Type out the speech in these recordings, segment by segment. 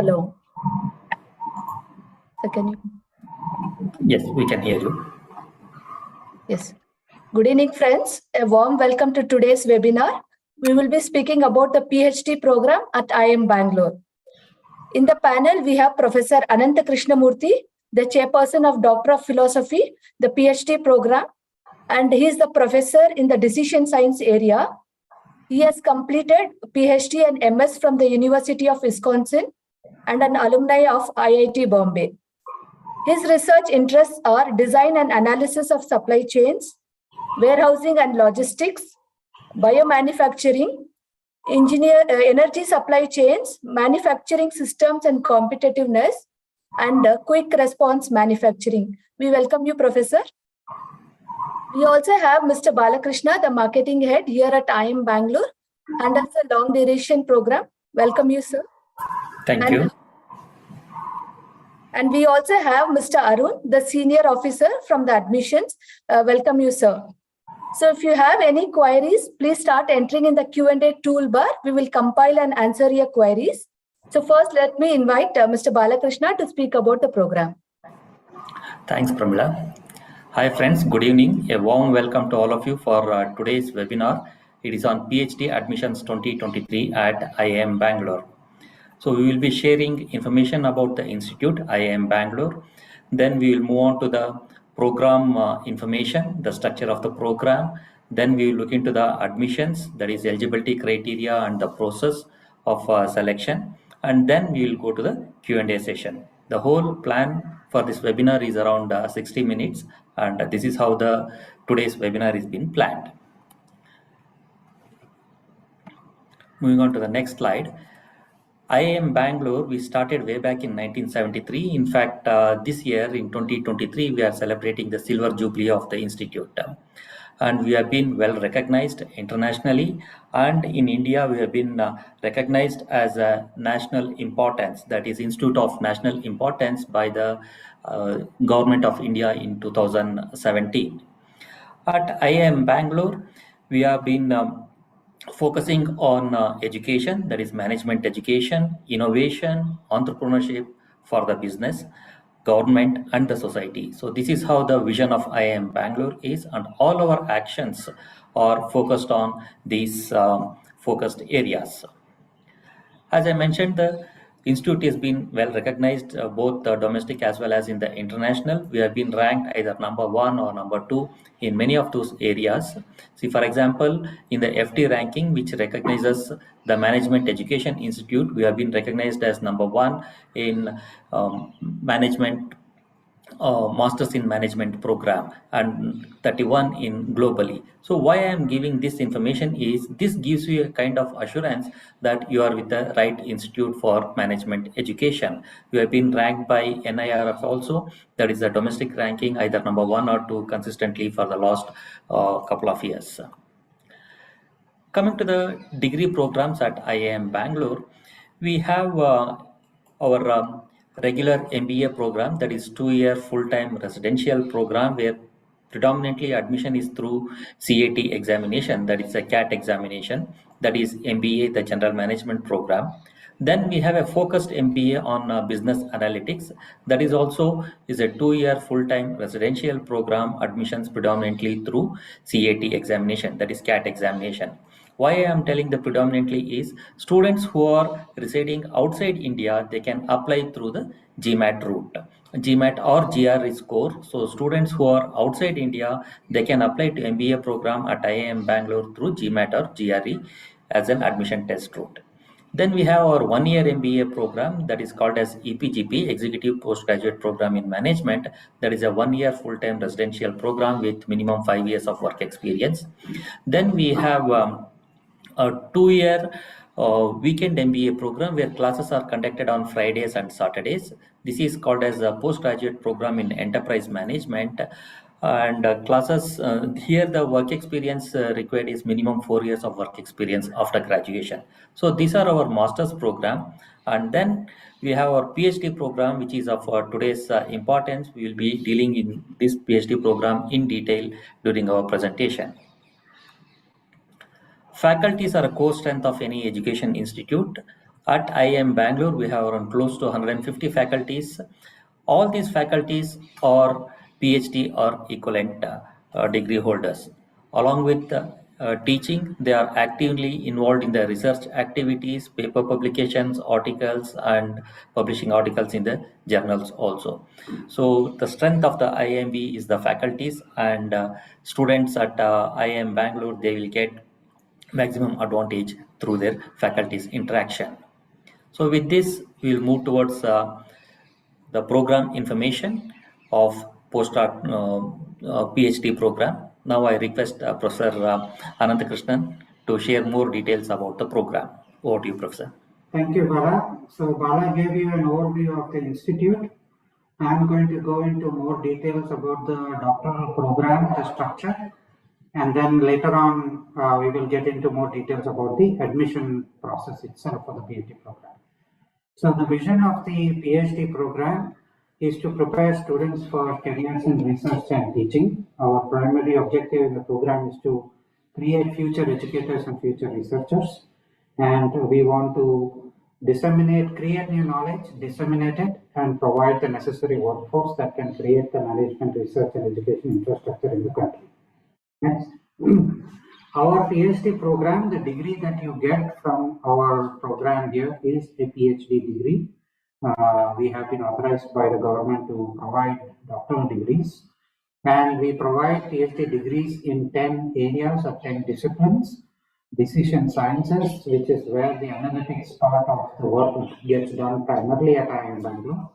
Hello. So can you? Yes, we can hear you. Yes. Good evening, friends. A warm welcome to today's webinar. We will be speaking about the PhD program at IIM Bangalore. In the panel, we have Professor Ananta Krishnamurthy, the chairperson of Doctor of Philosophy, the PhD program, and he is the professor in the decision science area. He has completed PhD and MS from the University of Wisconsin and an alumni of IIT Bombay. His research interests are design and analysis of supply chains, warehousing and logistics, biomanufacturing, energy supply chains, manufacturing systems and competitiveness, and quick response manufacturing. We welcome you, Professor. We also have Mr. Balakrishna, the marketing head here at IIM Bangalore, handles a long duration program. Welcome you, sir. Thank you. And we also have Mr. Arun, the senior officer from the admissions. Welcome you, sir. So if you have any queries, please start entering in the Q&A toolbar. We will compile and answer your queries. So first, let me invite Mr. Balakrishna to speak about the program. Thanks, Pramila. Hi, friends. Good evening. A warm welcome to all of you for today's webinar. It is on PhD Admissions 2023 at IIM Bangalore. So we will be sharing information about the Institute, IIM Bangalore. Then we will move on to the program information, the structure of the program. Then we will look into the admissions, that is eligibility criteria and the process of selection. And then we will go to the Q&A session. The whole plan for this webinar is around 60 minutes. And this is how today's webinar is being planned. Moving on to the next slide. IIM Bangalore, we started way back in 1973. In fact, this year in 2023, we are celebrating the silver jubilee of the institute. And we have been well recognized internationally. And in India, we have been recognized as a national importance, that is Institute of National Importance by the Government of India in 2017. At IIM Bangalore, we have been focusing on education, that is management education, innovation, entrepreneurship for the business, government and the society. So this is how the vision of IIM Bangalore is, and all our actions are focused on these focused areas. As I mentioned, the institute has been well recognized, both domestic as well as in the international. We have been ranked either number 1 or number 2 in many of those areas. See, for example, in the Ph.D ranking, which recognizes the Management Education Institute, we have been recognized as number 1 in management Masters in Management program and 31 in globally. So why I am giving this information is this gives you a kind of assurance that you are with the right institute for management education. You have been ranked by NIRF also, that is the domestic ranking, either number 1 or 2 consistently for the last couple of years. Coming to the degree programs at IIM Bangalore, we have our regular MBA program, that is 2-year full-time residential program, where predominantly admission is through CAT examination, that is a CAT examination, that is MBA, the general management program. Then we have a focused MBA on business analytics, that is also a 2-year full-time residential program, admissions predominantly through CAT examination, that is CAT examination. Why I am telling the predominantly is students who are residing outside India, they can apply through the GMAT route. GMAT or GRE score. So students who are outside India, they can apply to MBA program at IIM Bangalore through GMAT or GRE as an admission test route. Then we have our 1-year MBA program, that is called as EPGP, Executive Postgraduate Program in Management. That is a 1-year full-time residential program with minimum 5 years of work experience. Then we have a 2-year weekend MBA program where classes are conducted on Fridays and Saturdays. This is called as a postgraduate program in enterprise management. And classes here, the work experience required is minimum 4 years of work experience after graduation. So these are our master's program. And then we have our PhD program, which is of today's importance. We will be dealing in this PhD program in detail during our presentation. Faculties are a core strength of any education institute. At IIM Bangalore, we have around close to 150 faculties. All these faculties are PhD or equivalent degree holders. Along with teaching, they are actively involved in the research activities, paper publications, articles, and publishing articles in the journals also. So the strength of the IIMB is the faculties, and students at IIM Bangalore, they will get maximum advantage through their faculties interaction. So with this, we will move towards the program information of postdoc PhD program. Now I request Professor Ananthakrishnan to share more details about the program. Over to you, Professor. Thank you, Bala. So Bala gave you an overview of the institute. I'm going to go into more details about the doctoral program, the structure, and then later on we will get into more details about the admission process itself for the PhD program. So the vision of the PhD program is to prepare students for careers in research and teaching. Our primary objective in the program is to create future educators and future researchers, and we want to disseminate, create new knowledge, disseminate it, and provide the necessary workforce that can create the management, research, and education infrastructure in the country. Next. Our PhD program, the degree that you get from our program here is a PhD degree. We have been authorized by the government to provide doctoral degrees, and we provide PhD degrees in 10 areas or 10 disciplines. Decision sciences, which is where the analytics part of the work gets done primarily at IIM Bangalore.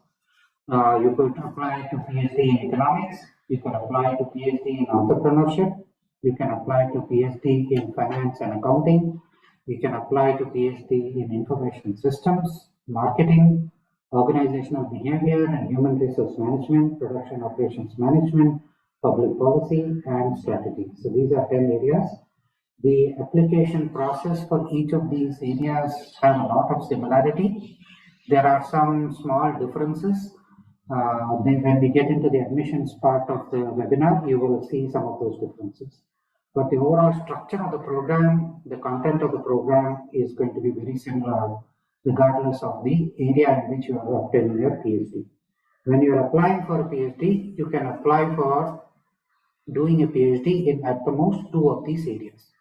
You could apply to PhD in economics, you could apply to PhD in entrepreneurship, you can apply to PhD in finance and accounting, you can apply to PhD in information systems, marketing, organizational behavior and human resource management, production operations management, public policy, and strategy. So these are 10 areas. The application process for each of these areas have a lot of similarity. There are some small differences. When we get into the admissions part of the webinar, you will see some of those differences. But the overall structure of the program, the content of the program is going to be very similar regardless of the area in which you are obtaining your PhD. When you are applying for a PhD, you can apply for doing a PhD in at the most 2 of these areas.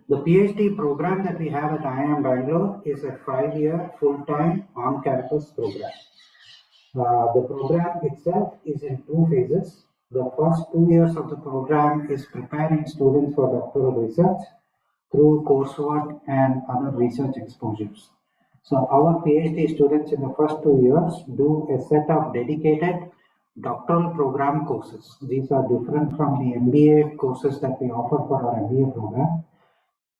The PhD program that we have at IIM Bangalore is a 5-year full-time on-campus program. The program itself is in 2 phases. The first 2 years of the program is preparing students for doctoral research through coursework and other research exposures. So our PhD students in the first 2 years do a set of dedicated doctoral program courses. These are different from the MBA courses that we offer for our MBA program.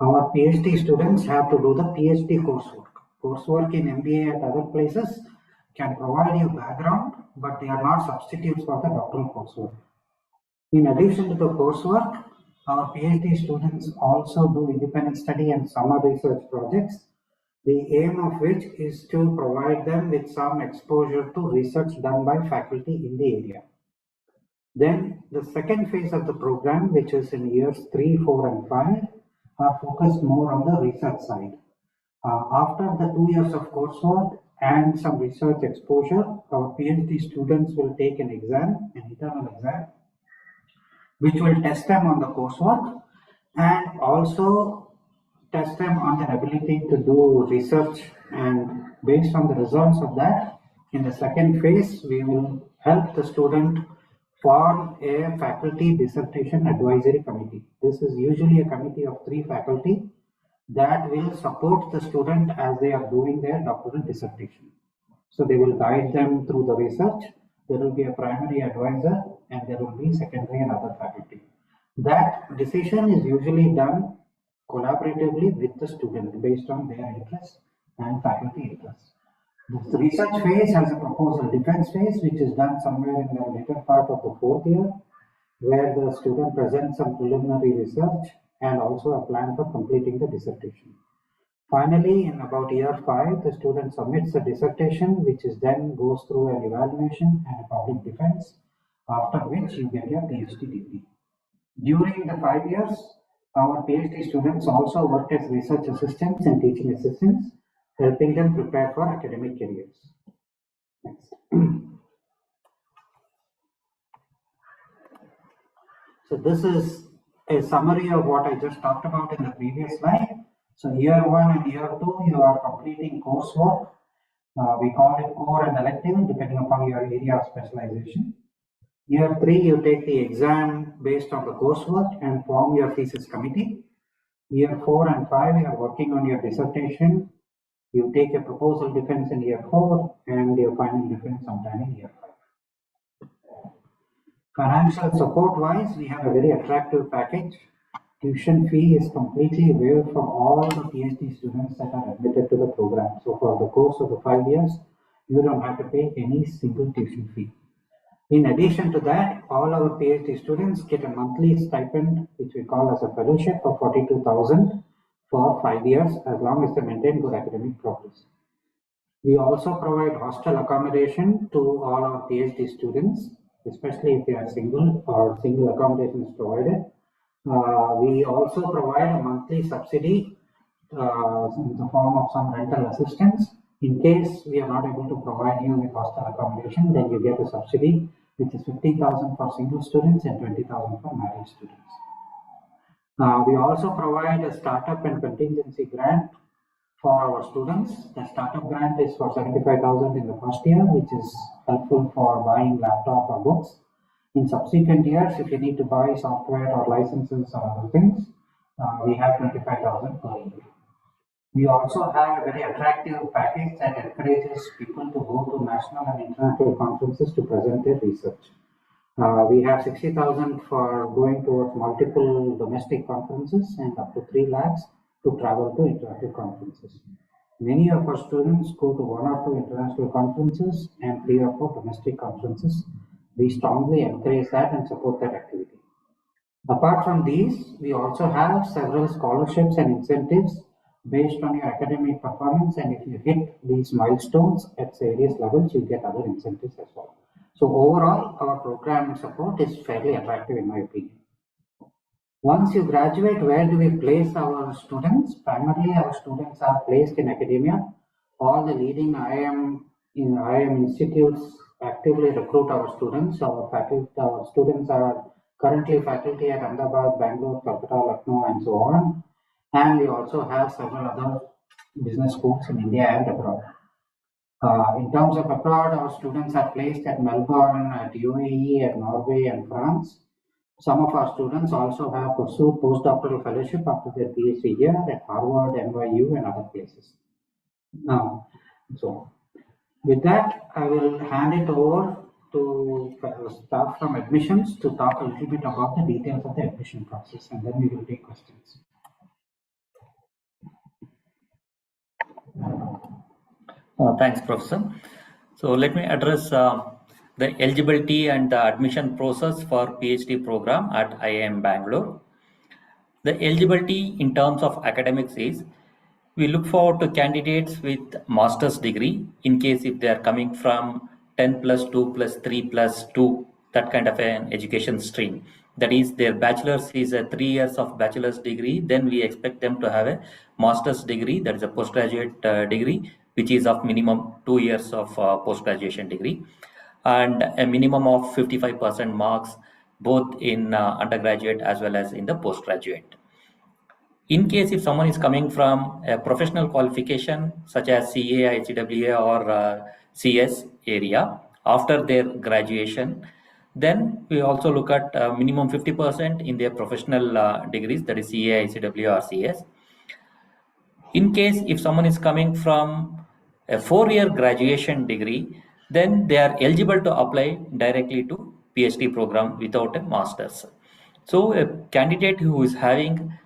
Our PhD students have to do the PhD coursework. Coursework in MBA and other places can provide you background, but they are not substitutes for the doctoral coursework. In addition to the coursework, our PhD students also do independent study and summer research projects, the aim of which is to provide them with some exposure to research done by faculty in the area. Then the second phase of the program, which is in years 3, 4, and 5, are focused more on the research side. After the 2 years of coursework and some research exposure, our PhD students will take an exam, an internal exam, which will test them on the coursework and also test them on their ability to do research. And based on the results of that, in the second phase, we will help the student form a faculty dissertation advisory committee. This is usually a committee of 3 faculty that will support the student as they are doing their doctoral dissertation. So they will guide them through the research. There will be a primary advisor and there will be secondary and other faculty. That decision is usually done collaboratively with the student based on their interests and faculty interests. The research phase has a proposal defense phase, which is done somewhere in the later part of the 4th year, where the student presents some preliminary research and also a plan for completing the dissertation. Finally, in about year 5, the student submits a dissertation, which is then goes through an evaluation and a public defense, after which you get your PhD degree. During the 5 years, Our PhD students also work as research assistants and teaching assistants, helping them prepare for academic careers. Next. So this is a summary of what I just talked about in the previous slide. So year 1 and year 2, you are completing coursework. We call it core and elective, depending upon your area of specialization. Year 3, you take the exam based on the coursework and form your thesis committee. Year 4 and 5, you are working on your dissertation. You take a proposal defense in year 4 and your final defense sometime in year 5. Financial support wise, we have a very attractive package. Tuition fee is completely waived for all the PhD students that are admitted to the program. So for the course of the 5 years, you don't have to pay any single tuition fee. In addition to that, all our PhD students get a monthly stipend, which we call as a fellowship of 42,000 for 5 years, as long as they maintain good academic progress. We also provide hostel accommodation to all our PhD students, especially if they are single or single accommodation is provided. We also provide a monthly subsidy in the form of some rental assistance. In case we are not able to provide you with hostel accommodation, then you get a subsidy, which is 15,000 for single students and 20,000 for married students. We also provide a startup and contingency grant for our students. The startup grant is for 75,000 in the first year, which is helpful for buying laptop or books. In subsequent years, if you need to buy software or licenses or other things, we have 25,000 per year. We also have a very attractive package that encourages people to go to national and international conferences to present their research. We have 60,000 for going towards multiple domestic conferences and up to 3 lakhs to travel to international conferences. Many of our students go to 1 or 2 international conferences and 3 or 4 domestic conferences. We strongly encourage that and support that activity. Apart from these, we also have several scholarships and incentives based on your academic performance, and if you hit these milestones at various levels, you get other incentives as well. So overall, our program support is fairly attractive in my opinion. Once you graduate, where do we place our students? Primarily, our students are placed in academia. All the leading IIM institutes actively recruit our students. Our students are currently faculty at Ahmedabad, Bangalore, Calcutta, Lucknow, and so on. And we also have several other business schools in India and abroad. In terms of abroad, our students are placed at Melbourne, at UAE, at Norway, and France. Some of our students also have pursued postdoctoral fellowship after their PhD here at Harvard, NYU, and other places. Now, so with that, I will hand it over to staff from admissions to talk a little bit about the details of the admission process, and then we will take questions. Thanks, Professor. So let me address the eligibility and the admission process for PhD program at IIM Bangalore. The eligibility in terms of academics is, we look forward to candidates with master's degree in case if they are coming from 10 plus 2 plus 3 plus 2, that kind of an education stream. That is, their bachelor's is a 3 years of bachelor's degree, then we expect them to have a master's degree, that is a postgraduate degree, which is of minimum 2 years of post-graduation degree, and a minimum of 55% marks both in undergraduate as well as in the postgraduate. In case if someone is coming from a professional qualification such as CA, ICWA or CS area after their graduation, then we also look at minimum 50% in their professional degrees, that is CA, ICWA or CS. In case if someone is coming from a 4-year graduation degree, then they are eligible to apply directly to PhD program without a master's. So a candidate who is having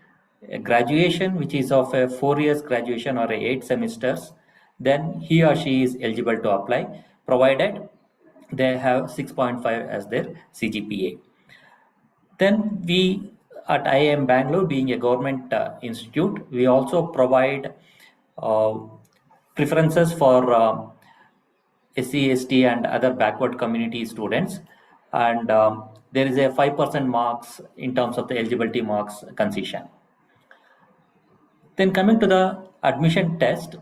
a graduation which is of a 4 years graduation or 8 semesters, then he or she is eligible to apply, provided they have 6.5 as their CGPA. Then we at IIM Bangalore, being a government institute, we also provide preferences for SC, ST and other backward community students, and there is a 5% marks in terms of the eligibility marks concession. Then coming to the admission test,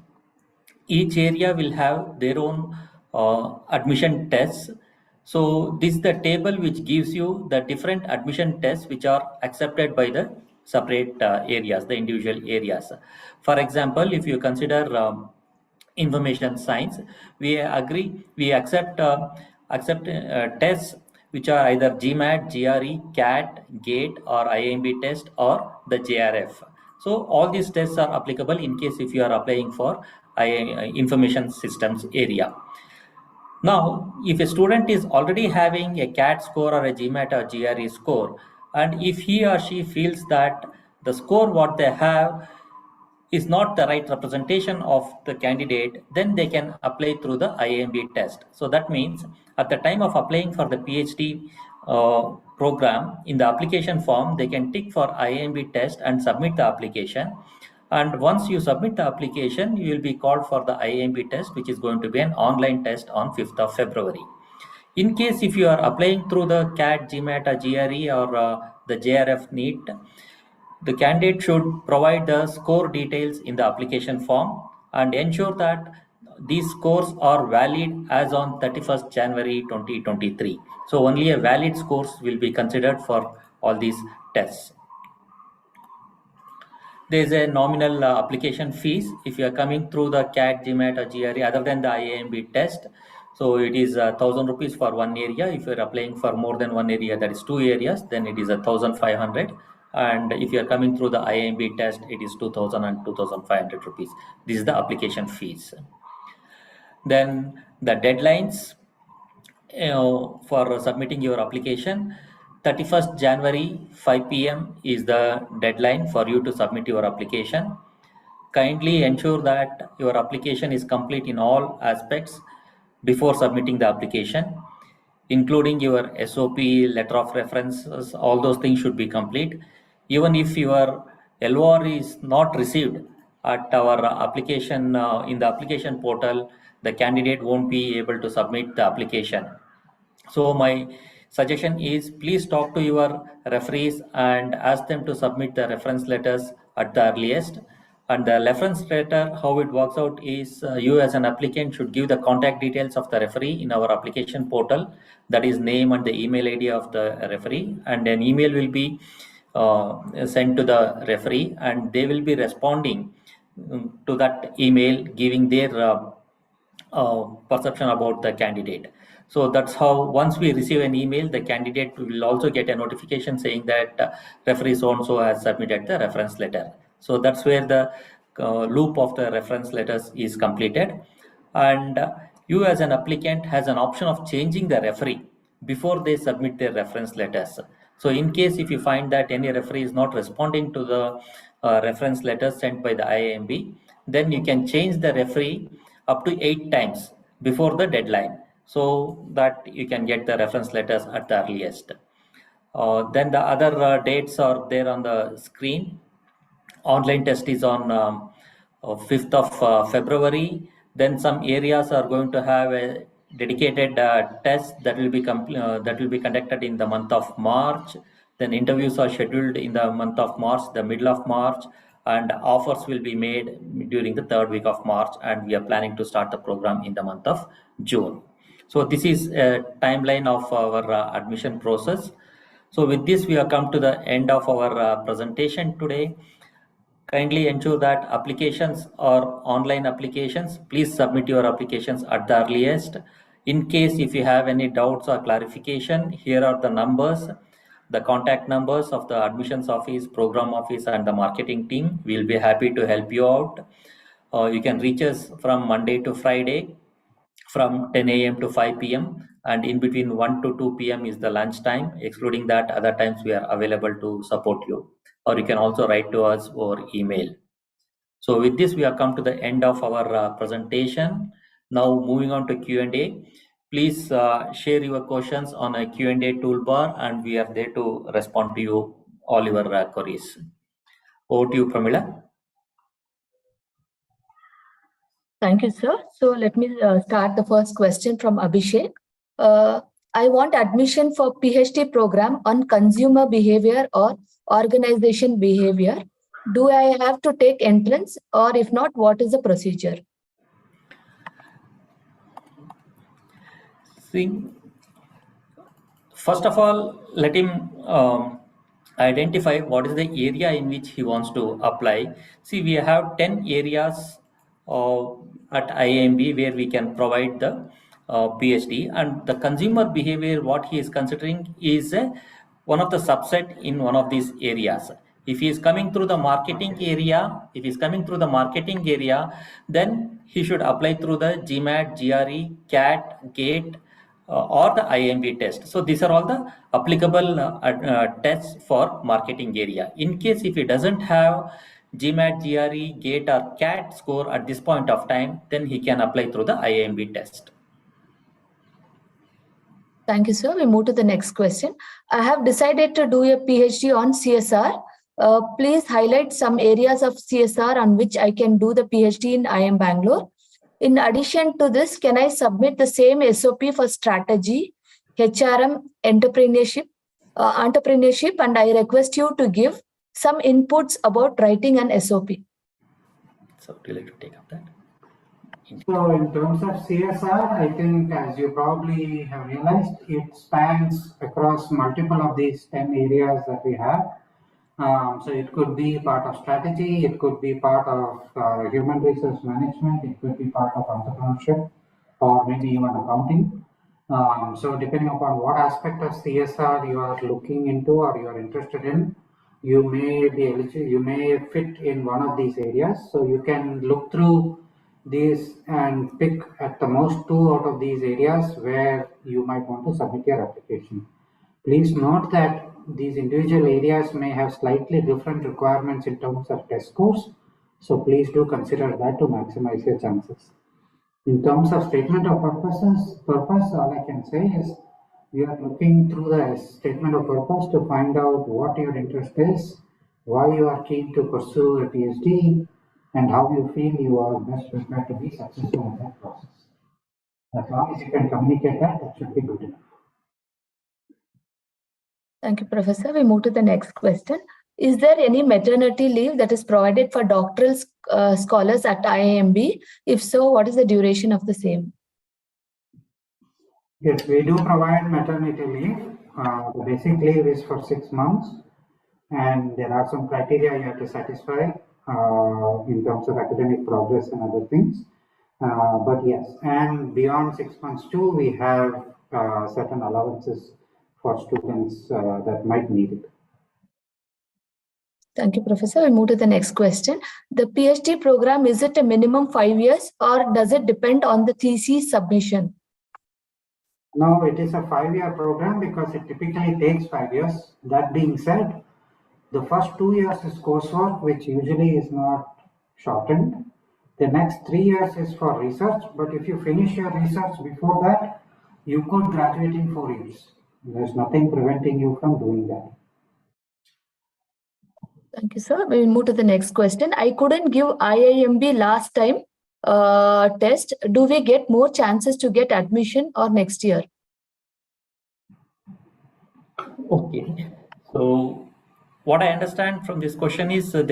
each area will have their own admission tests. So this is the table which gives you the different admission tests which are accepted by the separate areas, the individual areas. For example, if you consider information science, we accept tests which are either GMAT, GRE, CAT, GATE, or IMB test, or the JRF. So all these tests are applicable in case if you are applying for information systems area. Now, if a student is already having a CAT score or a GMAT or GRE score, and if he or she feels that the score what they have is not the right representation of the candidate, then they can apply through the IMB test. So that means at the time of applying for the PhD program, in the application form, they can tick for IMB test and submit the application. And once you submit the application, you will be called for the IMB test, which is going to be an online test on 5th of February. In case if you are applying through the CAT, GMAT, or GRE, or the JRF NEET, the candidate should provide the score details in the application form and ensure that these scores are valid as on 31st January 2023. So only a valid scores will be considered for all these tests. There is a nominal application fees if you are coming through the CAT, GMAT, or GRE other than the IAMB test. So it is 1,000 rupees for one area. If you are applying for more than one area, that is 2 areas, then it is 1,500. And if you are coming through the IAMB test, it is 2,000 and 2,500 rupees. This is the application fees. Then the deadlines for submitting your application. 31st January 5 p.m. is the deadline for you to submit your application. Kindly ensure that your application is complete in all aspects before submitting the application, including your SOP, letter of references, all those things should be complete. Even if your LOR is not received at our application in the application portal, the candidate won't be able to submit the application. So my suggestion is please talk to your referees and ask them to submit the reference letters at the earliest. And the reference letter, how it works out is you as an applicant should give the contact details of the referee in our application portal, that is name and the email ID of the referee, and an email will be sent to the referee and they will be responding to that email giving their perception about the candidate. So that's how once we receive an email, the candidate will also get a notification saying that referee so-and-so has submitted the reference letter. So that's where the loop of the reference letters is completed. And you as an applicant has an option of changing the referee before they submit their reference letters. So in case if you find that any referee is not responding to the reference letters sent by the IAMB, then you can change the referee up to 8 times before the deadline, so that you can get the reference letters at the earliest. Then the other dates are there on the screen. Online test is on 5th of February. Then some areas are going to have a dedicated test that will be conducted in the month of March. Then interviews are scheduled in the month of March, the middle of March, and offers will be made during the 3rd week of March, and we are planning to start the program in the month of June. So this is a timeline of our admission process. So with this, we have come to the end of our presentation today. Kindly ensure that applications or online applications, please submit your applications at the earliest. In case if you have any doubts or clarification, here are the numbers, the contact numbers of the admissions office, program office, and the marketing team. We'll be happy to help you out. You can reach us from Monday to Friday from 10 a.m. to 5 p.m. and in between 1 to 2 p.m. is the lunch time. Excluding that, other times we are available to support you. Or you can also write to us or email. So with this, we have come to the end of our presentation. Now moving on to Q&A. Please share your questions on a Q&A toolbar and we are there to respond to you all your queries. Over to you, Pramila. Thank you, sir. So let me start the first question from Abhishek. I want admission for PhD program on consumer behavior or organization behavior. Do I have to take entrance, or if not, what is the procedure? See, first of all, let him identify what is the area in which he wants to apply. See, we have 10 areas uh, at IIMB where we can provide the PhD, and the consumer behavior, what he is considering is one of the subset in one of these areas. If he is coming through the marketing area, then he should apply through the GMAT, GRE, CAT, GATE, or the IMB test. So these are all the applicable tests for marketing area. In case if he doesn't have GMAT, GRE, GATE or CAT score at this point of time, then he can apply through the IMB test. Thank you, sir. We move to the next question. I have decided to do a PhD on CSR. Please highlight some areas of CSR on which I can do the PhD in IIM Bangalore. In addition to this, can I submit the same SOP for strategy, HRM, entrepreneurship, and I request you to give some inputs about writing an SOP. So would you like to take up that? So in terms of CSR, I think as you probably have realized, it spans across multiple of these 10 areas that we have. So it could be part of strategy, it could be part of human resource management, it could be part of entrepreneurship, or maybe even accounting. So depending upon what aspect of CSR you are looking into or you are interested in, you may be eligible, you may fit in one of these areas. So you can look through these and pick at the most 2 out of these areas where you might want to submit your application. Please note that these individual areas may have slightly different requirements in terms of test scores, so please do consider that to maximize your chances. In terms of statement of purpose, all I can say is we are looking through the statement of purpose to find out what your interest is, why you are keen to pursue a PhD, and how you feel you are best prepared to be successful in that process. As long as you can communicate that, that should be good enough. Thank you, Professor. We move to the next question. Is there any maternity leave that is provided for doctoral scholars at IIMB? If so, what is the duration of the same? Yes, we do provide maternity leave. The basic leave is for 6 months, and there are some criteria you have to satisfy in terms of academic progress and other things. But yes, and beyond 6 months too, we have certain allowances for students that might need it. Thank you, Professor. We move to the next question. The PhD program, is it a minimum 5 years or does it depend on the thesis submission? No, it is a 5-year program because it typically takes 5 years. That being said, the first 2 years is coursework, which usually is not shortened. The next 3 years is for research, but if you finish your research before that, you could graduate in 4 years. There's nothing preventing you from doing that. Thank you, sir. We will move to the next question. I couldn't give IIMB last time test. Do we get more chances to get admission or next year? Okay. So what I understand from this question is the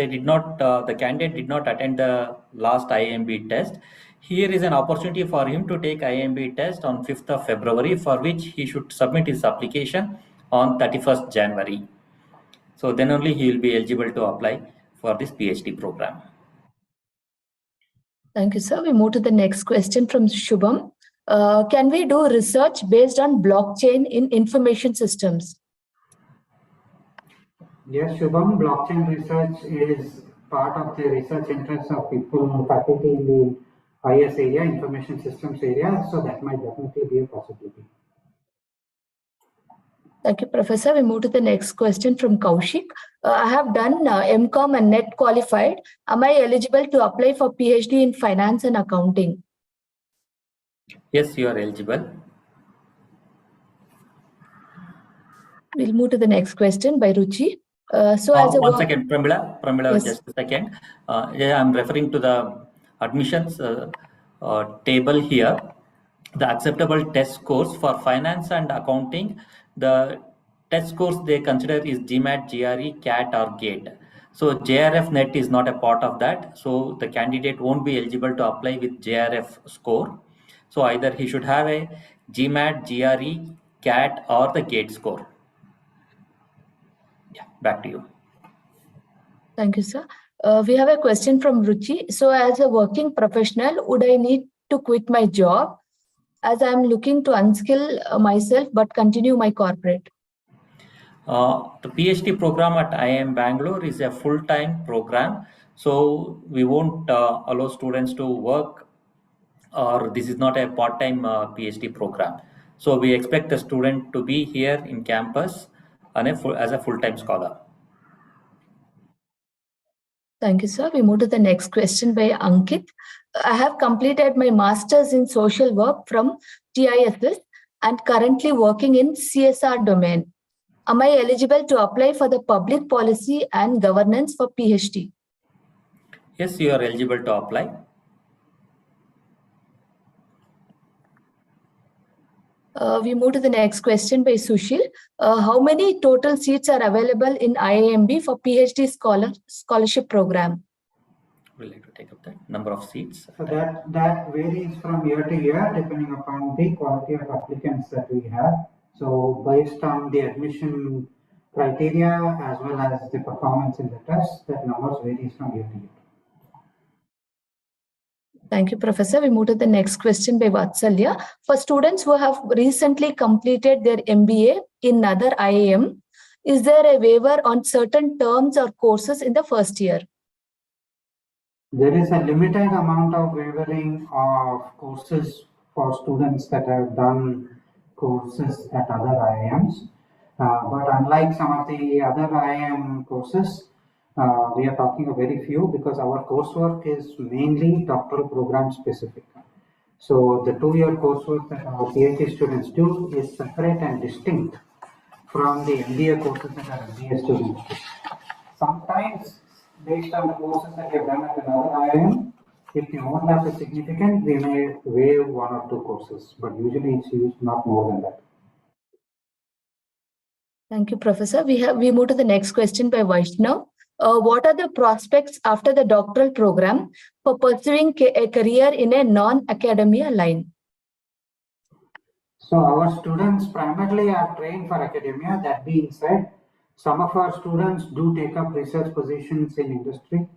candidate did not attend the last IIMB test. Here is an opportunity for him to take IIMB test on 5th of February, for which he should submit his application on 31st January. So then only he will be eligible to apply for this PhD program. Thank you, sir. We move to the next question from Shubham. Can we do research based on blockchain in information systems? Yes, Shubham, blockchain research is part of the research interests of people, faculty in the IS area, information systems area, so that might definitely be a possibility. Thank you, Professor. We move to the next question from Kaushik. I have done MCOM and NET qualified. Am I eligible to apply for PhD in finance and accounting? Yes, you are eligible. We'll move to the next question by Ruchi. One second, Pramila, yes. Just a second. Yeah, I'm referring to the admissions table here. The acceptable test scores for finance and accounting, the test scores they consider is GMAT, GRE, CAT or GATE. So JRF net is not a part of that. So the candidate won't be eligible to apply with JRF score. So either he should have a GMAT, GRE, CAT or the GATE score. Yeah, back to you. Thank you, sir. We have a question from Ruchi. So as a working professional, would I need to quit my job as I'm looking to unskill myself but continue my corporate? The PhD program at IIM Bangalore is a full-time program. So we won't allow students to work, or this is not a part-time PhD program. So we expect the student to be here in campus as a full-time scholar. Thank you, sir. We move to the next question by Ankit. I have completed my master's in social work from TISS and currently working in CSR domain. Am I eligible to apply for the public policy and governance for PhD? Yes, you are eligible to apply. We move to the next question by Sushil. How many total seats are available in IIMB for PhD scholarship program? Would you like to take up that number of seats? So that varies from year to year depending upon the quality of applicants that we have. So based on the admission criteria as well as the performance in the test, that numbers varies from year to year. Thank you, Professor. We move to the next question by Vatsalya. For students who have recently completed their MBA in other IIM, is there a waiver on certain terms or courses in the first year? There is a limited amount of waivering of courses for students that have done courses at other IIMs. But unlike some of the other IIM courses, we are talking of very few because our coursework is mainly doctoral program specific. So the 2-year coursework that our PhD students do is separate and distinct from the MBA courses that our MBA students do. Sometimes, based on the courses that we have done at another IIM, if the overlap is significant, we may waive 1 or 2 courses, but usually it's used not more than that. Thank you, Professor. We move to the next question by Vaishnav. What are the prospects after the doctoral program for pursuing a career in a non-academia line? So our students primarily are trained for academia. That being said, some of our students do take up research positions in industry,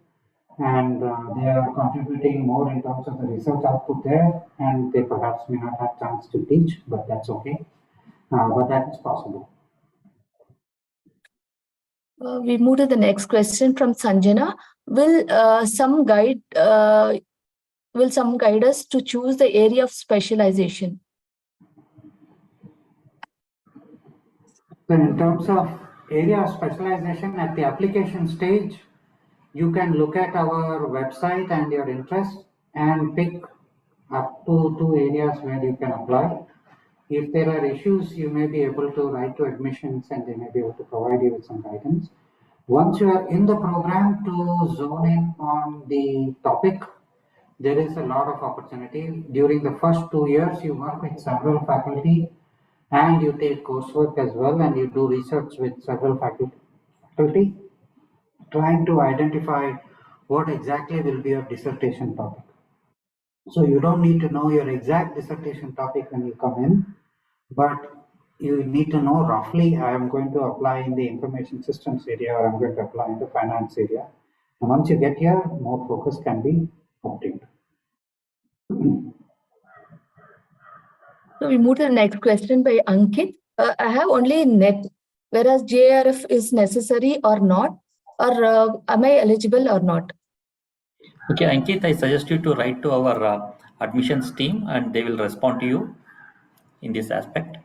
and they are contributing more in terms of the research output there, and they perhaps may not have chance to teach, but that's okay. But that is possible. We move to the next question from Sanjana. Will some guide us to choose the area of specialization? So in terms of area of specialization at the application stage, you can look at our website and your interest and pick up to 2 areas where you can apply. If there are issues, you may be able to write to admissions and they may be able to provide you with some guidance. Once you are in the program, to zone in on the topic, there is a lot of opportunity. During the first 2 years, you work with several faculty and you take coursework as well, and you do research with several faculty, trying to identify what exactly will be your dissertation topic. So you don't need to know your exact dissertation topic when you come in, but you need to know roughly, I am going to apply in the information systems area or I'm going to apply in the finance area. And once you get here, more focus can be obtained. So we move to the next question by Ankit. I have only net, whereas JRF is necessary or not, or am I eligible or not? Okay, Ankit, I suggest you to write to our admissions team and they will respond to you in this aspect.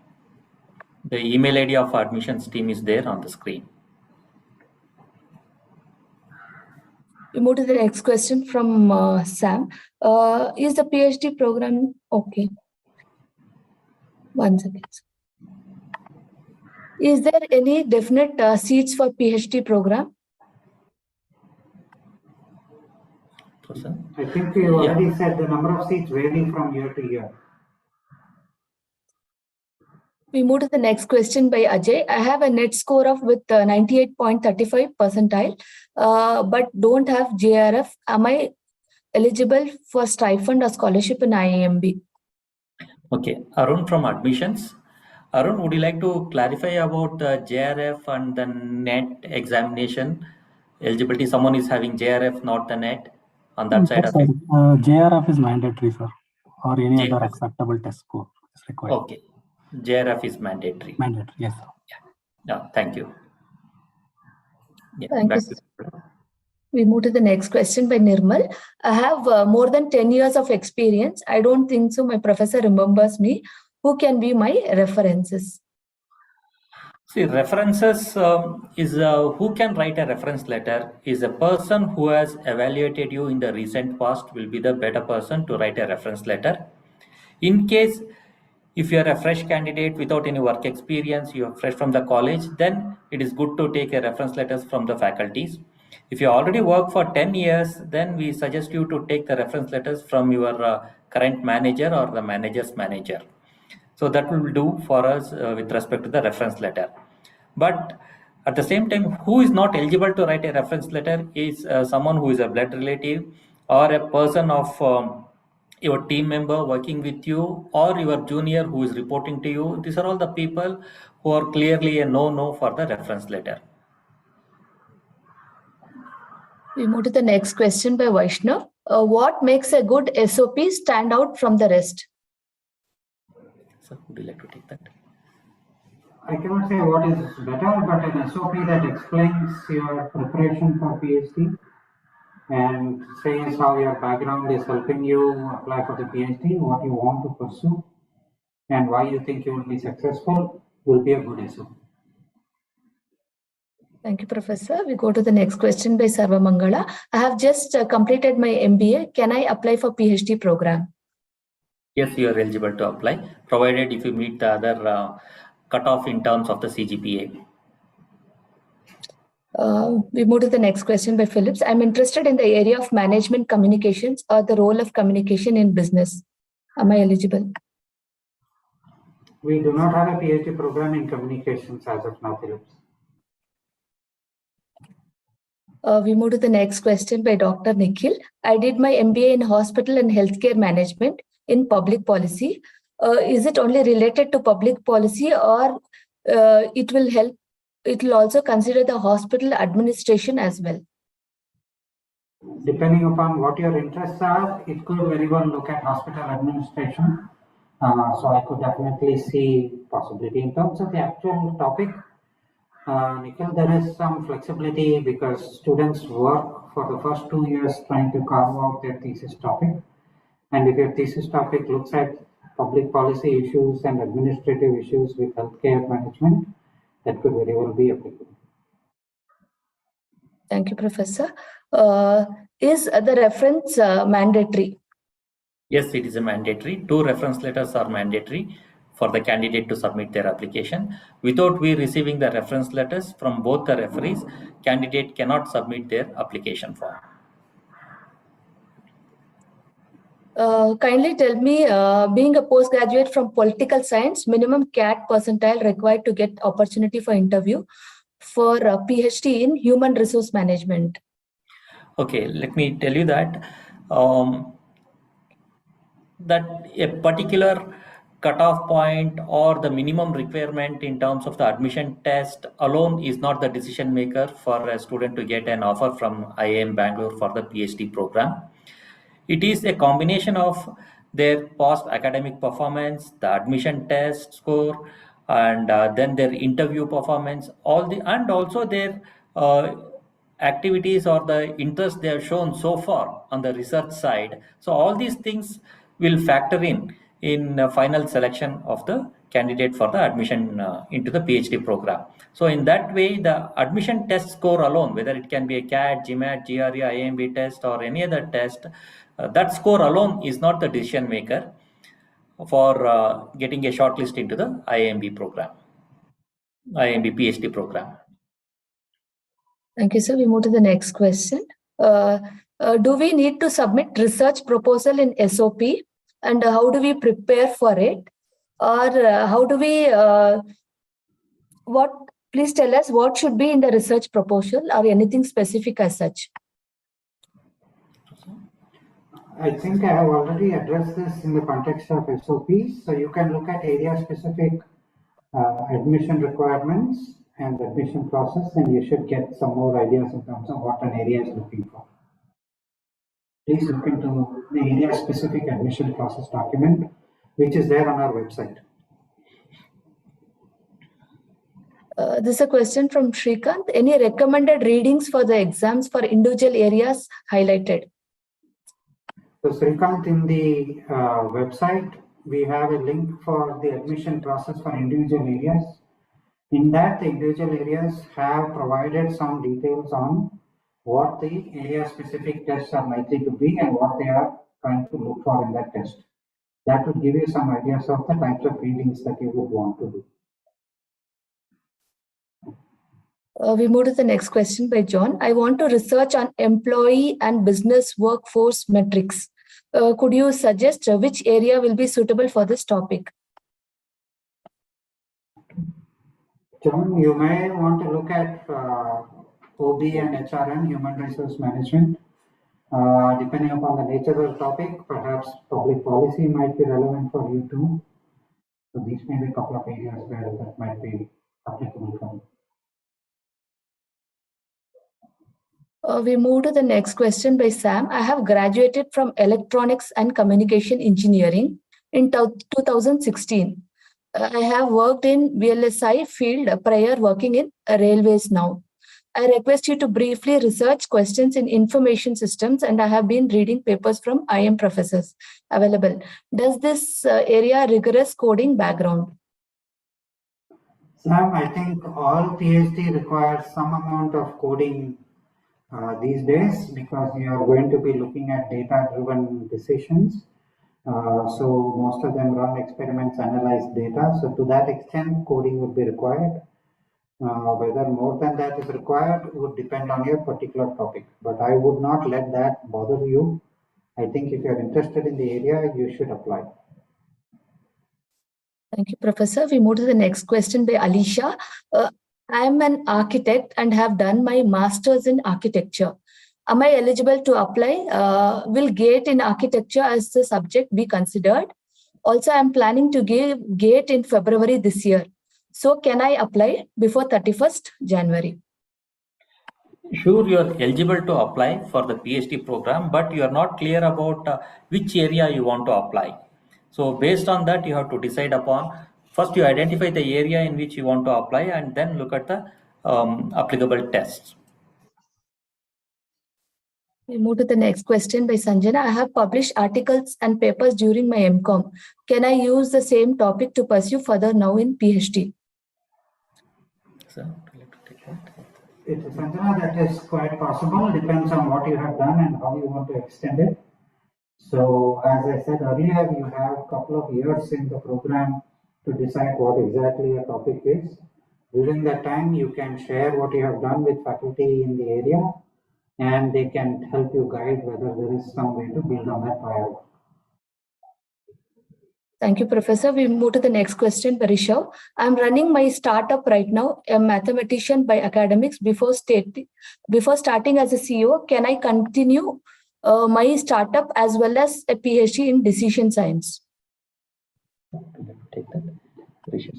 The email ID of admissions team is there on the screen. We move to the next question from Sam. Is the PhD program okay? One second. Is there any definite seats for PhD program? I think we already said the number of seats vary from year to year. We move to the next question by Ajay. I have a net score of with 98.35 percentile, but don't have JRF. Am I eligible for stipend or scholarship in IAMB? Okay, Arun from admissions. Arun, would you like to clarify about the JRF and the NET examination eligibility? Someone is having JRF, not the NET on that side Yes, of sir. it? JRF is mandatory, sir, or any other JRF. acceptable test score is required. Okay, JRF is mandatory. Mandatory, yes, sir. Yeah, thank you. Yeah, Thank back you. to We move to the next question by Nirmal. I have more than 10 years of experience. I don't think so. My professor remembers me. Who can be my references? See, references is who can write a reference letter is a person who has evaluated you in the recent past will be the better person to write a reference letter. In case if you are a fresh candidate without any work experience, you are fresh from the college, then it is good to take a reference letters from the faculties. If you already work for 10 years, then we suggest you to take the reference letters from your current manager or the manager's manager. So that will do for us with respect to the reference letter. But at the same time, who is not eligible to write a reference letter is someone who is a blood relative or a person of your team member working with you or your junior who is reporting to you. These are all the people who are clearly a no for the reference letter. We move to the next question by Vaishnav. What makes a good SOP stand out from the rest? So would you like to take that? I cannot say what is better, but an SOP that explains your preparation for PhD and says how your background is helping you apply for the PhD, what you want to pursue, and why you think you will be successful will be a good SOP. Thank you, Professor. We go to the next question by Sarva Mangala. I have just completed my MBA. Can I apply for PhD program? Yes, you are eligible to apply, provided if you meet the other cutoff in terms of the CGPA. We move to the next question by Phillips. I'm interested in the area of management communications or the role of communication in business. Am I eligible? We do not have a PhD program in communications as of now, Phillips. We move to the next question by Dr. Nikhil. I did my MBA in hospital and healthcare management in public policy. Is it only related to public policy or it will help? It will also consider the hospital administration as well. Depending upon what your interests are, it could very well look at hospital administration. So I could definitely see possibility in terms of the actual topic. Nikhil, there is some flexibility because students work for the first 2 years trying to carve out their thesis topic. And if your thesis topic looks at public policy issues and administrative issues with healthcare management, that could very well be applicable. Thank you, Professor. Is the reference mandatory? Yes, it is a mandatory. 2 reference letters are mandatory for the candidate to submit their application. Without we receiving the reference letters from both the referees, candidate cannot submit their application form. Kindly tell me, being a postgraduate from political science, minimum CAT percentile required to get opportunity for interview for a PhD in human resource management. Okay, let me tell you that that a particular cutoff point or the minimum requirement in terms of the admission test alone is not the decision maker for a student to get an offer from IIM Bangalore for the PhD program. It is a combination of their past academic performance, the admission test score, and then their interview performance, and also their activities or the interest they have shown so far on the research side. So all these things will factor in final selection of the candidate for the admission into the PhD program. So in that way, the admission test score alone, whether it can be a CAT, GMAT, GRE, IMB test or any other test, that score alone is not the decision maker for getting a shortlist into the IMB program, IMB PhD program. Thank you, sir. We move to the next question. Do we need to submit research proposal in SOP and how do we prepare for it? Or how do we, please tell us what should be in the research proposal or anything specific as such? I think I have already addressed this in the context of SOPs. So you can look at area-specific admission requirements and admission process, and you should get some more ideas in terms of what an area is looking for. Please look into the area-specific admission process document, which is there on our website. This is a question from Shrikant. Any recommended readings for the exams for individual areas highlighted? So Shrikant, in the website, we have a link for the admission process for individual areas. In that, the individual areas have provided some details on what the area-specific tests are likely to be and what they are trying to look for in that test. That would give you some ideas of the types of readings that you would want to do. We move to the next question by John. I want to research on employee and business workforce metrics. Could you suggest which area will be suitable for this topic? John, you may want to look at OB and HRM, Human Resource Management. Depending upon the nature of the topic, perhaps public policy might be relevant for you too. So these may be a couple of areas where that might be applicable for you. We move to the next question by Sam. I have graduated from Electronics and Communication Engineering in 2016. I have worked in VLSI field prior working in railways now. I request you to briefly research questions in information systems, and I have been reading papers from IM professors available. Does this area rigorous coding background? Sam, I think all PhD requires some amount of coding these days because you are going to be looking at data-driven decisions. So most of them run experiments, analyze data. So to that extent, coding would be required. Whether more than that is required would depend on your particular topic. But I would not let that bother you. I think if you're interested in the area, you should apply. Thank you, Professor. We move to the next question by Alicia. I am an architect and have done my master's in architecture. Am I eligible to apply? Will GATE in architecture as the subject be considered? Also, I am planning to give GATE in February this year. So can I apply before 31st January? Sure, you are eligible to apply for the PhD program, but you are not clear about which area you want to apply. So based on that, you have to decide upon, first you identify the area in which you want to apply and then look at the applicable tests. We move to the next question by Sanjana. I have published articles and papers during my MCOM. Can I use the same topic to pursue further now in PhD? So, take that. It's Sanjana, that is quite possible. Depends on what you have done and how you want to extend it. So as I said earlier, you have a couple of years in the program to decide what exactly a topic is. During that time, you can share what you have done with faculty in the area, and they can help you guide whether there is some way to build on that prior work. Thank you, Professor. We move to the next question, Parishav. I'm running my startup right now, a mathematician by academics. Before starting as a CEO, can I continue my startup as well as a PhD in decision science? Take that.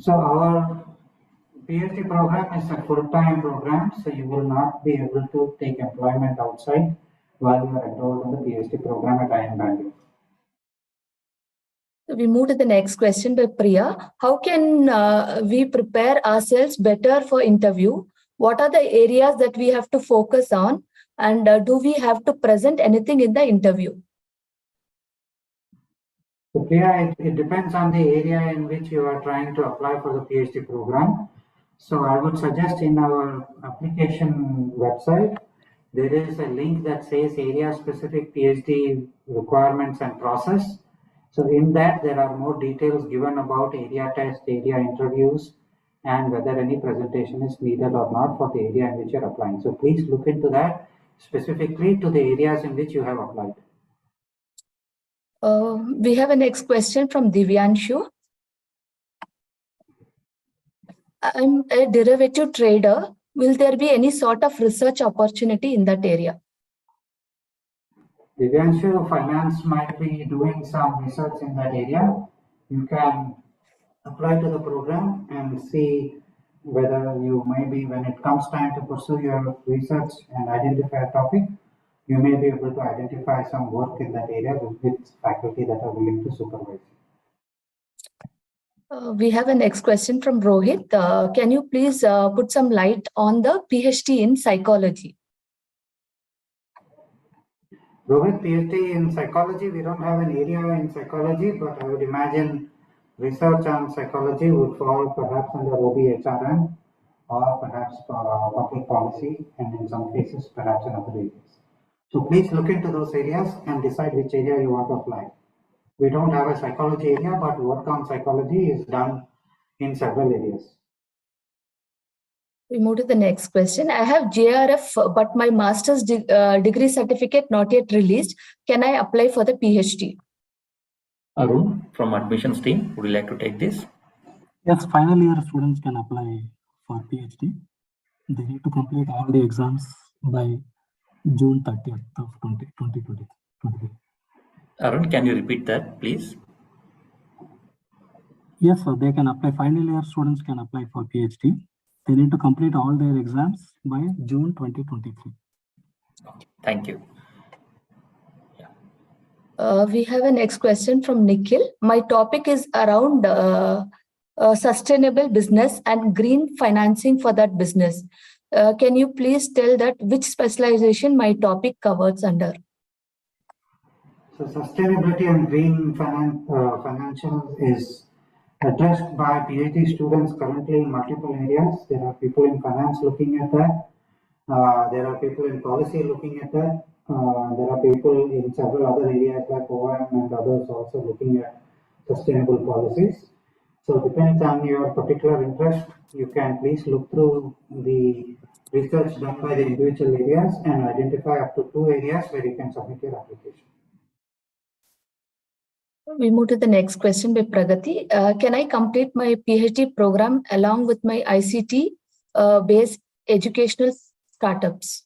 So our PhD program is a full-time program, so you will not be able to take employment outside while you are enrolled in the PhD program at IIM Bangalore. We move to the next question by Priya. How can we prepare ourselves better for interview? What are the areas that we have to focus on? And do we have to present anything in the interview? So Priya, it depends on the area in which you are trying to apply for the PhD program. So I would suggest in our application website, there is a link that says area-specific PhD requirements and process. So in that, there are more details given about area test, area interviews, and whether any presentation is needed or not for the area in which you're applying. So please look into that specifically to the areas in which you have applied. We have a next question from Divyanshu. I'm a derivative trader. Will there be any sort of research opportunity in that area? Divyanshu, finance might be doing some research in that area. You can apply to the program and see whether you maybe, when it comes time to pursue your research and identify a topic, you may be able to identify some work in that area with faculty that are willing to supervise. We have a next question from Rohit. Can you please put some light on the PhD in psychology? Rohit, PhD in psychology, we don't have an area in psychology, but I would imagine research on psychology would fall perhaps under OBHRM or perhaps public policy, and in some cases perhaps in other areas. So please look into those areas and decide which area you want to apply. We don't have a psychology area, but work on psychology is done in several areas. We move to the next question. I have JRF, but my master's degree certificate not yet released. Can I apply for the PhD? Arun from admissions team, would you like to take this? Yes, final year students can apply for PhD. They need to complete all the exams by June 30th of 2023. Arun, can you repeat that, please? Yes, sir. They can apply. Final year students can apply for PhD. They need to complete all their exams by June 2023. Okay, thank you. We have a next question from Nikhil. My topic is around sustainable business and green financing for that business. Can you please tell that which specialization my topic covers under? So sustainability and green financial is addressed by PhD students currently in multiple areas. There are people in finance looking at that. There are people in policy looking at that. There are people in several other areas like OM and others also looking at sustainable policies. So it depends on your particular interest. You can please look through the research done by the individual areas and identify up to 2 areas where you can submit your application. We move to the next question by Pragati. Can I complete my PhD program along with my ICT based educational startups?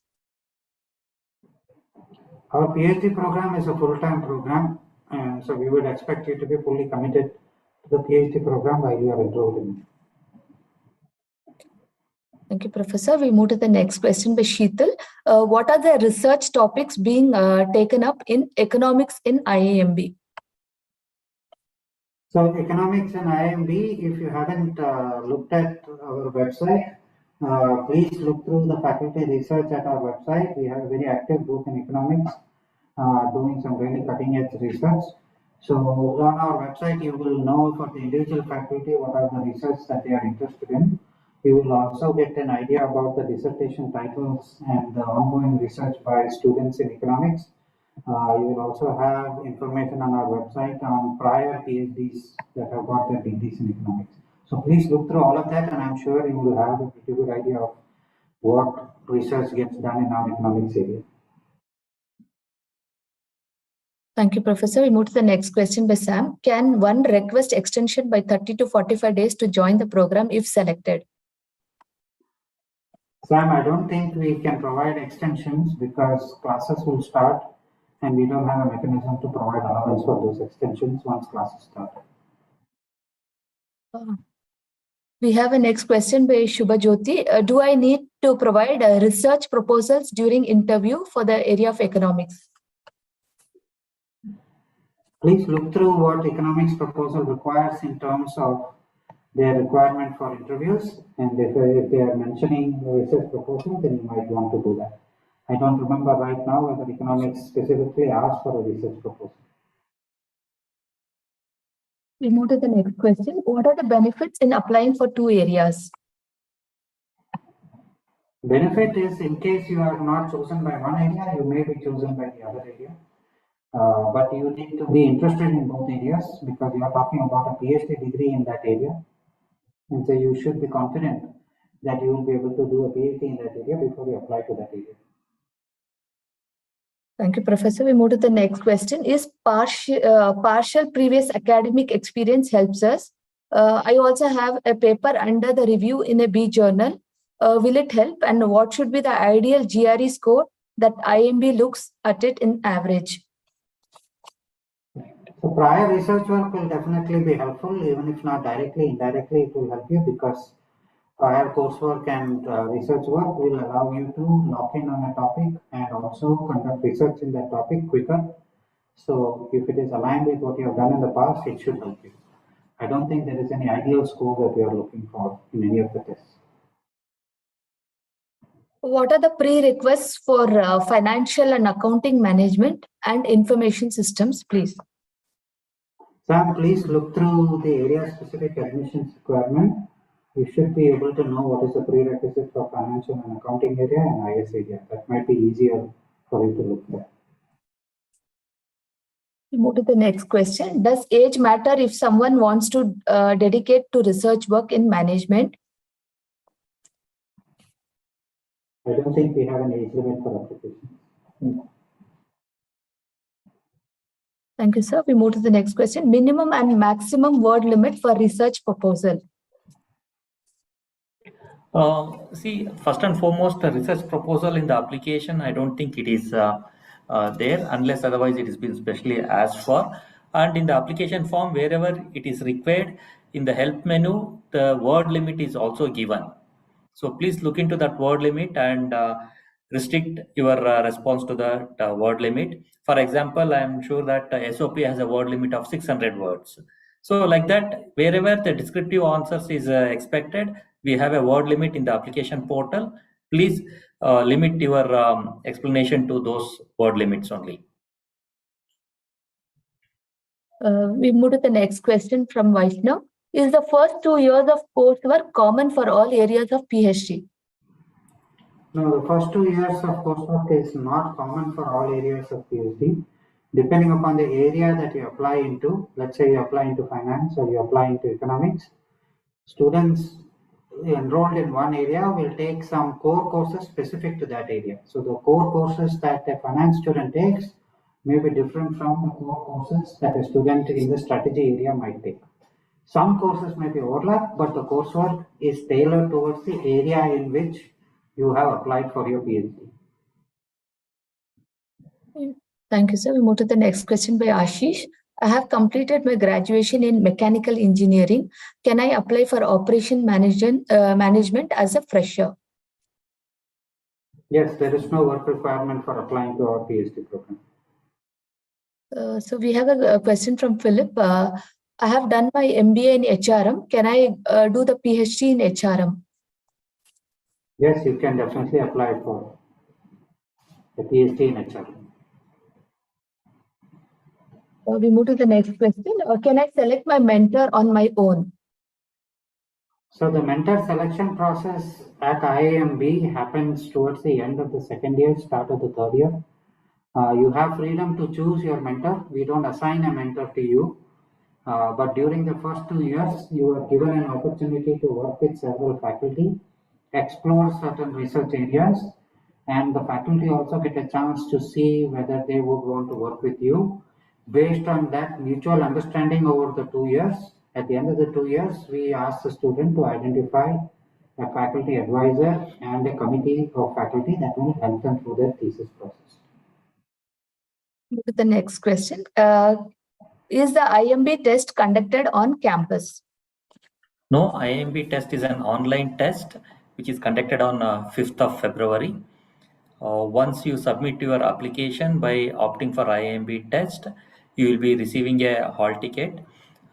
Our PhD program is a full-time program, and so we would expect you to be fully committed to the PhD program while you are enrolled in it. Thank you, Professor. We move to the next question by Sheetal. What are the research topics being taken up in economics in IIMB? So economics and IIMB, if you haven't looked at our website, please look through the faculty research at our website. We have a very active group in economics doing some really cutting edge research. So on our website, you will know for the individual faculty what are the research that they are interested in. You will also get an idea about the dissertation titles and the ongoing research by students in economics. You will also have information on our website on prior PhDs that have got their degrees in economics. So please look through all of that, and I'm sure you will have a pretty good idea of what research gets done in our economics area. Thank you, Professor. We move to the next question by Sam. Can one request extension by 30 to 45 days to join the program if selected? Sam, I don't think we can provide extensions because classes will start and we don't have a mechanism to provide allowance for those extensions once classes start. We have a next question by Shubha Jyoti. Do I need to provide research proposals during interview for the area of economics? Please look through what economics proposal requires in terms of their requirement for interviews, and if they are mentioning a research proposal, then you might want to do that. I don't remember right now whether economics specifically asks for a research proposal. We move to the next question. What are the benefits in applying for 2 areas? Benefit is in case you are not chosen by one area, you may be chosen by the other area. But you need to be interested in both areas because you are talking about a PhD degree in that area. And so you should be confident that you will be able to do a PhD in that area before you apply to that area. Thank you, Professor. We move to the next question. Is partial previous academic experience helps us I also have a paper under the review in a B journal. Will it help? And what should be the ideal GRE score that IMB looks at it in average? So prior research work will definitely be helpful, even if not directly, indirectly it will help you, because prior coursework and research work will allow you to lock in on a topic and also conduct research in that topic quicker. So if it is aligned with what you have done in the past, it should help you. I don't think there is any ideal score that we are looking for in any of the tests. What are the prerequisites for financial and accounting management and information systems, please? Sam, please look through the area-specific admissions requirement. You should be able to know what is the prerequisite for financial and accounting area and IS area. That might be easier for you to look at. We move to the next question. Does age matter if someone wants to dedicate to research work in management? I don't think we have an age limit for applications. Thank you, sir. We move to the next question. Minimum and maximum word limit for research proposal. See, first and foremost, the research proposal in the application, I don't think it is there unless otherwise it has been specially asked for. And in the application form, wherever it is required, in the help menu, the word limit is also given. So please look into that word limit and restrict your response to the word limit. For example, I'm sure that SOP has a word limit of 600 words. So like that, wherever the descriptive answers is expected, we have a word limit in the application portal. Please limit your explanation to those word limits only. We move to the next question from Vaishnav. Is the first 2 years of coursework common for all areas of PhD? No, the first 2 years of coursework is not common for all areas of PhD. Depending upon the area that you apply into, let's say you apply into finance or you apply into economics, students enrolled in one area will take some core courses specific to that area. So the core courses that a finance student takes may be different from the core courses that a student in the strategy area might take. Some courses may be overlap, but the coursework is tailored towards the area in which you have applied for your PhD. Thank you, sir. We move to the next question by Ashish. I have completed my graduation in mechanical engineering. Can I apply for operation management as a fresher? Yes, there is no work requirement for applying to our PhD program. So we have a question from Philip. I have done my MBA in HRM. Can I do the PhD in HRM? Yes, you can definitely apply for a PhD in HRM. We move to the next question. Can I select my mentor on my own? So the mentor selection process at IIMB happens towards the end of the second year, start of the third year. You have freedom to choose your mentor. We don't assign a mentor to you. But during the first 2 years, you are given an opportunity to work with several faculty, explore certain research areas, and the faculty also get a chance to see whether they would want to work with you. Based on that mutual understanding over the 2 years, at the end of the 2 years, we ask the student to identify a faculty advisor and a committee of faculty that will help them through their thesis process. Move to the next question. Is the IMB test conducted on campus? No, IMB test is an online test which is conducted on 5th of February. Once you submit your application by opting for IMB test, you will be receiving a hall ticket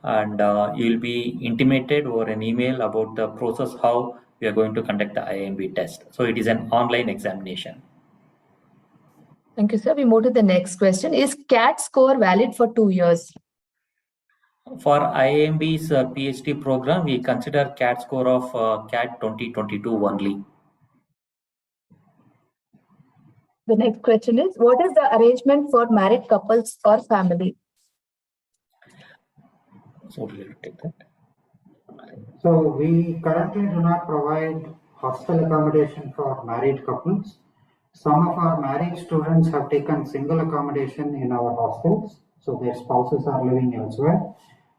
and you will be intimated over an email about the process how we are going to conduct the IMB test. So it is an online examination. Thank you, sir. We move to the next question. Is CAT score valid for 2 years? For IMB's PhD program, we consider CAT score of CAT 2022 only. The next question is, what is the arrangement for married couples or family? So we'll take that. So we currently do not provide hostel accommodation for married couples. Some of our married students have taken single accommodation in our hostels, so their spouses are living elsewhere.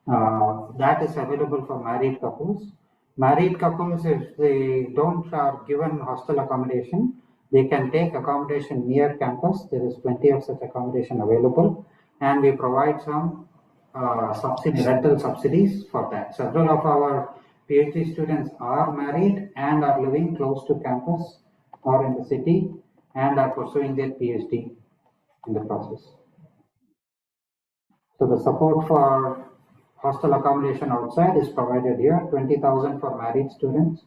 That is available for married couples. Married couples, if they don't are given hostel accommodation, they can take accommodation near campus. There is plenty of such accommodation available, and we provide some rental subsidies for that. Several of our PhD students are married and are living close to campus or in the city and are pursuing their PhD in the process. So the support for hostel accommodation outside is provided here, 20,000 for married students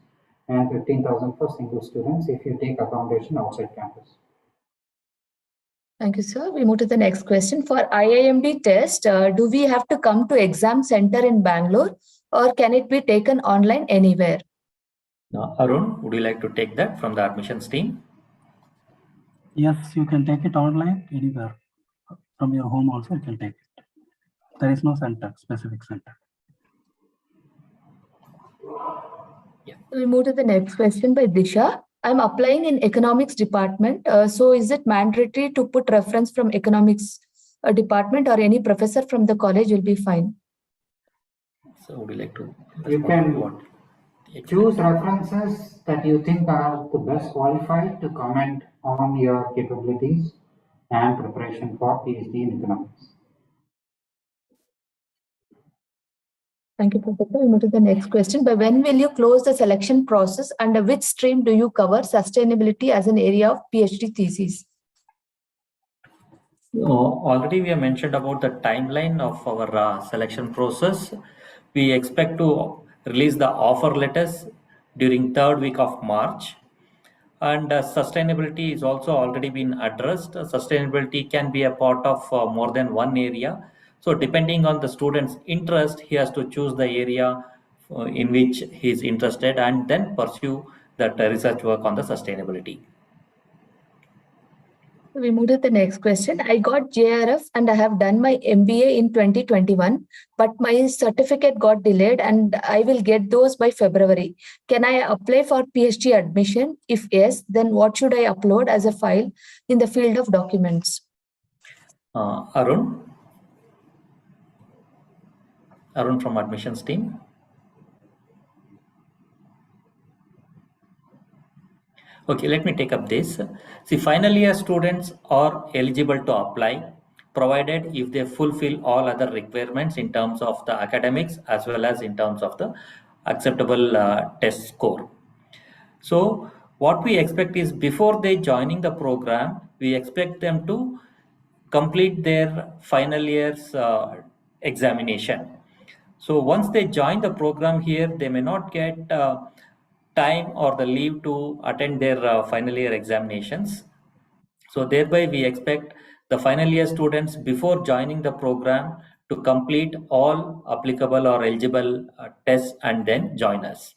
and 15,000 for single students if you take accommodation outside campus. Thank you, sir. We move to the next question. For IIMB test, do we have to come to exam center in Bangalore or can it be taken online anywhere? Now, Arun, would you like to take that from the admissions team? Yes, you can take it online anywhere. From your home also you can take it. There is no center, specific center. Yeah. We move to the next question by Disha. I'm applying in economics department. So is it mandatory to put reference from economics department or any professor from the college will be fine? So would you like to You can choose references that you think are the best qualified to comment on your capabilities and preparation for PhD in economics. Thank you, Professor. We move to the next question. By when will you close the selection process? Under which stream do you cover sustainability as an area of PhD thesis? Already we have mentioned about the timeline of our selection process. We expect to release the offer letters during 3rd week of March. And sustainability is also already been addressed. Sustainability can be a part of more than one area. So depending on the student's interest, he has to choose the area in which he is interested and then pursue that research work on the sustainability. We move to the next question. I got JRF and I have done my MBA in 2021, but my certificate got delayed and I will get those by February. Can I apply for PhD admission? If yes, then what should I upload as a file in the field of documents? Arun from admissions team. Okay, let me take up this. See, final year students are eligible to apply, provided if they fulfill all other requirements in terms of the academics as well as in terms of the acceptable test score. So what we expect is before they joining the program, we expect them to complete their final year's examination. So once they join the program here, they may not get time or the leave to attend their final year examinations. So thereby we expect the final year students before joining the program to complete all applicable or eligible tests and then join us.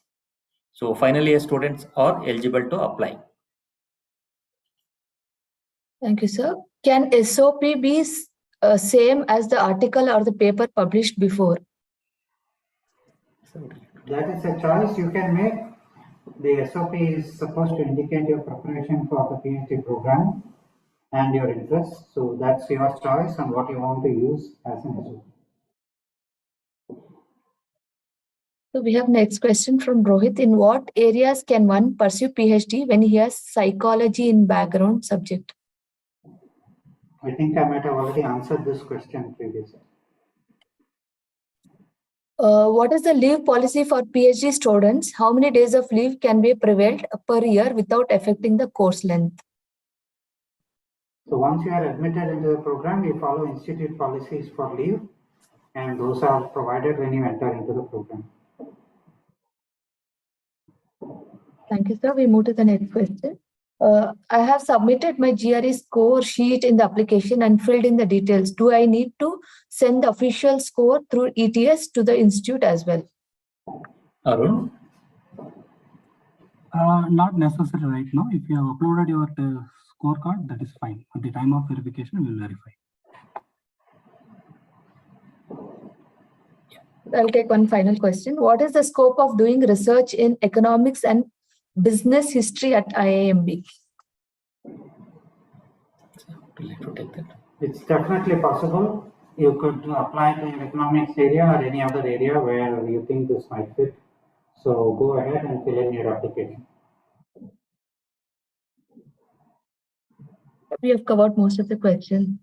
So final year students are eligible to apply. Thank you, sir. Can SOP be same as the article or the paper published before? That is a choice you can make. The SOP is supposed to indicate your preparation for the PhD program and your interest. So that's your choice and what you want to use as an SOP. So we have next question from Rohit. In what areas can one pursue PhD when he has psychology in background subject? I think I might have already answered this question previously. What is the leave policy for PhD students? How many days of leave can be prevailed per year without affecting the course length? So once you are admitted into the program, you follow institute policies for leave, and those are provided when you enter into the program. Thank you, sir. We move to the next question. I have submitted my GRE score sheet in the application and filled in the details. Do I need to send the official score through ETS to the institute as well? Arun? Not necessary right now. If you have uploaded your scorecard, that is fine. At the time of verification, we will verify. I'll take one final question. What is the scope of doing research in economics and business history at IIMB? It's definitely possible. you could apply to your economics area or any other area where you think this might fit. So go ahead and fill in your application. We have covered most of the questions.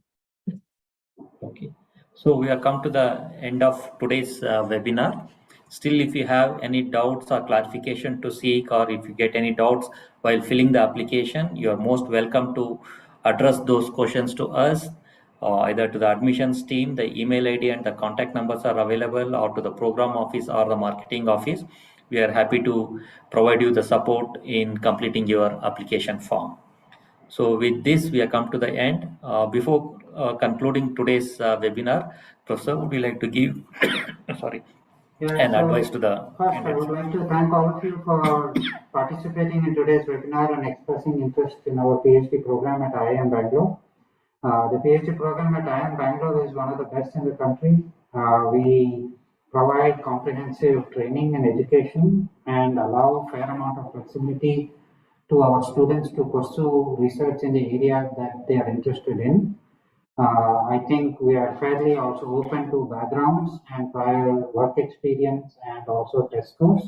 Okay, so we have come to the end of today's webinar. Still, if you have any doubts or clarification to seek, or if you get any doubts while filling the application, you are most welcome to address those questions to us, either to the admissions team. The email ID and the contact numbers are available, or to the program office or the marketing office. We are happy to provide you the support in completing your application form. So with this, we have come to the end. Before concluding today's webinar, Professor, would you like to give an advice to the First, I would like to thank all of you for participating in today's webinar and expressing interest in our PhD program at IIM Bangalore. The PhD program at IIM Bangalore is one of the best in the country. We provide comprehensive training and education and allow a fair amount of flexibility to our students to pursue research in the area that they are interested in. I think we are fairly also open to backgrounds and prior work experience and also test scores.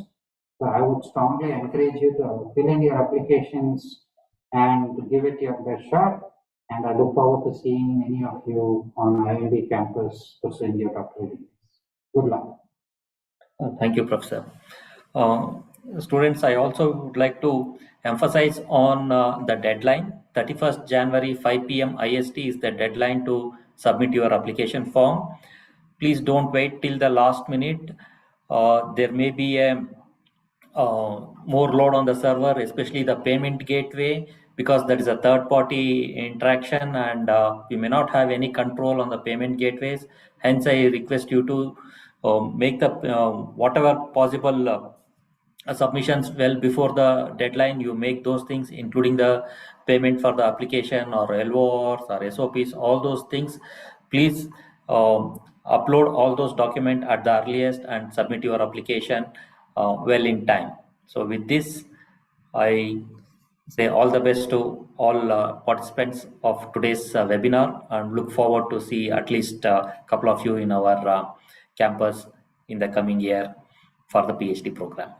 So I would strongly encourage you to fill in your applications and give it your best shot. And I look forward to seeing many of you on IMB campus pursuing your doctoral degrees. Good luck. Thank you, Professor. Students, I also would like to emphasize on the deadline. 31st January 5 p.m. IST is the deadline to submit your application form. Please don't wait till the last minute. There may be a more load on the server, especially the payment gateway, because that is a third party interaction, and we may not have any control on the payment gateways. Hence, I request you to make the whatever possible submissions well before the deadline. You make those things, including the payment for the application or LORs or SOPs, all those things. Please upload all those documents at the earliest and submit your application well in time. So with this, I say all the best to all participants of today's webinar, and look forward to see at least a couple of you in our campus in the coming year for the PhD program.